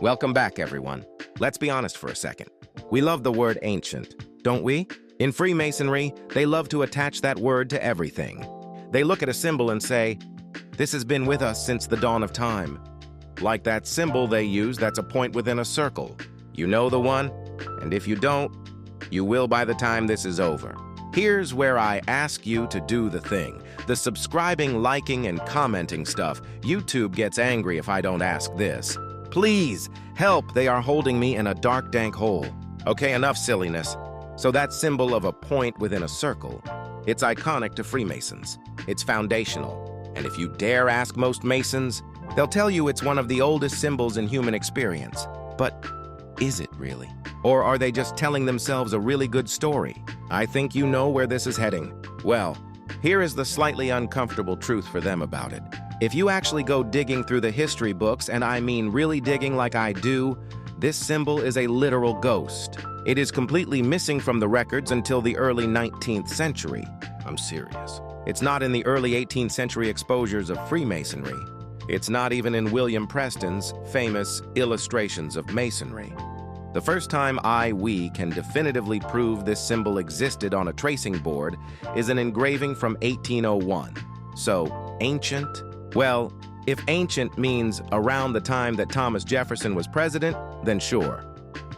Welcome back, everyone. Let's be honest for a second. We love the word ancient, don't we? In Freemasonry, they love to attach that word to everything. They look at a symbol and say, "This has been with us since the dawn of time." Like that symbol they use that's a point within a circle. You know the one? And if you don't, you will by the time this is over. Here's where I ask you to do the thing. The subscribing, liking, and commenting stuff. YouTube gets angry if I don't ask this. Please, help, they are holding me in a dark, dank hole. Okay, enough silliness. So that symbol of a point within a circle, it's iconic to Freemasons. It's foundational. And if you dare ask most Masons, they'll tell you it's one of the oldest symbols in human experience. But is it really? Or are they just telling themselves a really good story? I think you know where this is heading. Well, here is the slightly uncomfortable truth for them about it. If you actually go digging through the history books, and I mean really digging like I do, this symbol is a literal ghost. It is completely missing from the records until the early 19th century. I'm serious. It's not in the early 18th century exposures of Freemasonry. It's not even in William Preston's famous Illustrations of Masonry. The first time we can definitively prove this symbol existed on a tracing board is an engraving from 1801. So, ancient? Well, if ancient means around the time that Thomas Jefferson was president, then sure.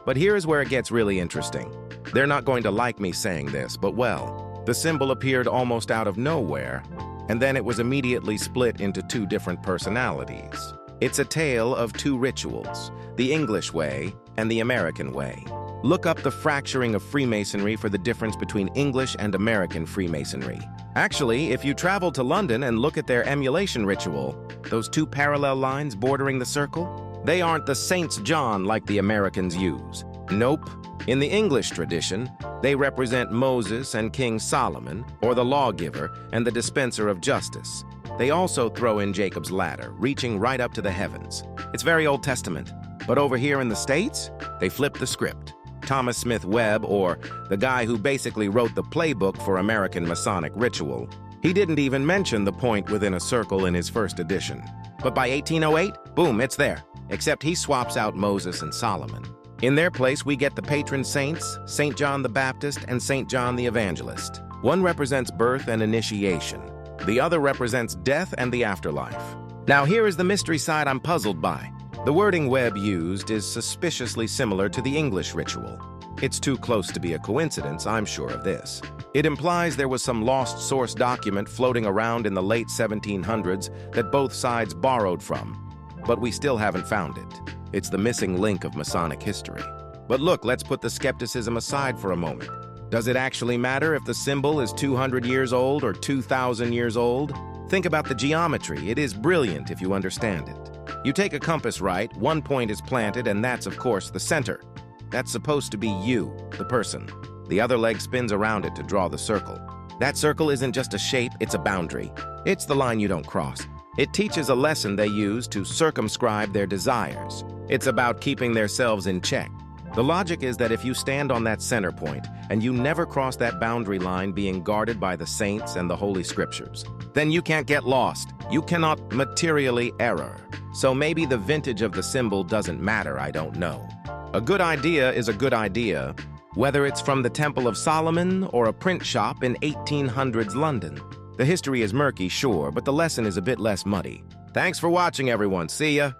But here's where it gets really interesting. They're not going to like me saying this, but well, the symbol appeared almost out of nowhere, and then it was immediately split into two different personalities. It's a tale of two rituals, the English way and the American way. Look up the fracturing of Freemasonry for the difference between English and American Freemasonry. Actually, if you travel to London and look at their emulation ritual, those two parallel lines bordering the circle, they aren't the Saint John like the Americans use. Nope. In the English tradition, they represent Moses and King Solomon, or the lawgiver and the dispenser of justice. They also throw in Jacob's ladder, reaching right up to the heavens. It's very Old Testament. But over here in the States, they flip the script. Thomas Smith Webb, or the guy who basically wrote the playbook for American Masonic ritual, he didn't even mention the point within a circle in his first edition. But by 1808, boom, it's there. Except he swaps out Moses and Solomon. In their place, we get the patron saints, St. John the Baptist and St. John the Evangelist. One represents birth and initiation. The other represents death and the afterlife. Now here is the mystery side I'm puzzled by. The wording Webb used is suspiciously similar to the English ritual. It's too close to be a coincidence, I'm sure of this. It implies there was some lost source document floating around in the late 1700s that both sides borrowed from. But we still haven't found it. It's the missing link of Masonic history. But look, let's put the skepticism aside for a moment. Does it actually matter if the symbol is 200 years old or 2,000 years old? Think about the geometry. It is brilliant if you understand it. You take a compass, right? One point is planted, and that's, of course, the center. That's supposed to be you, the person. The other leg spins around it to draw the circle. That circle isn't just a shape, it's a boundary. It's the line you don't cross. It teaches a lesson they use to circumscribe their desires. It's about keeping themselves in check. The logic is that if you stand on that center point and you never cross that boundary line being guarded by the saints and the Holy Scriptures, then you can't get lost. You cannot materially error. So maybe the vintage of the symbol doesn't matter, I don't know. A good idea is a good idea, whether it's from the Temple of Solomon or a print shop in 1800s London. The history is murky, sure, but the lesson is a bit less muddy. Thanks for watching, everyone. See ya!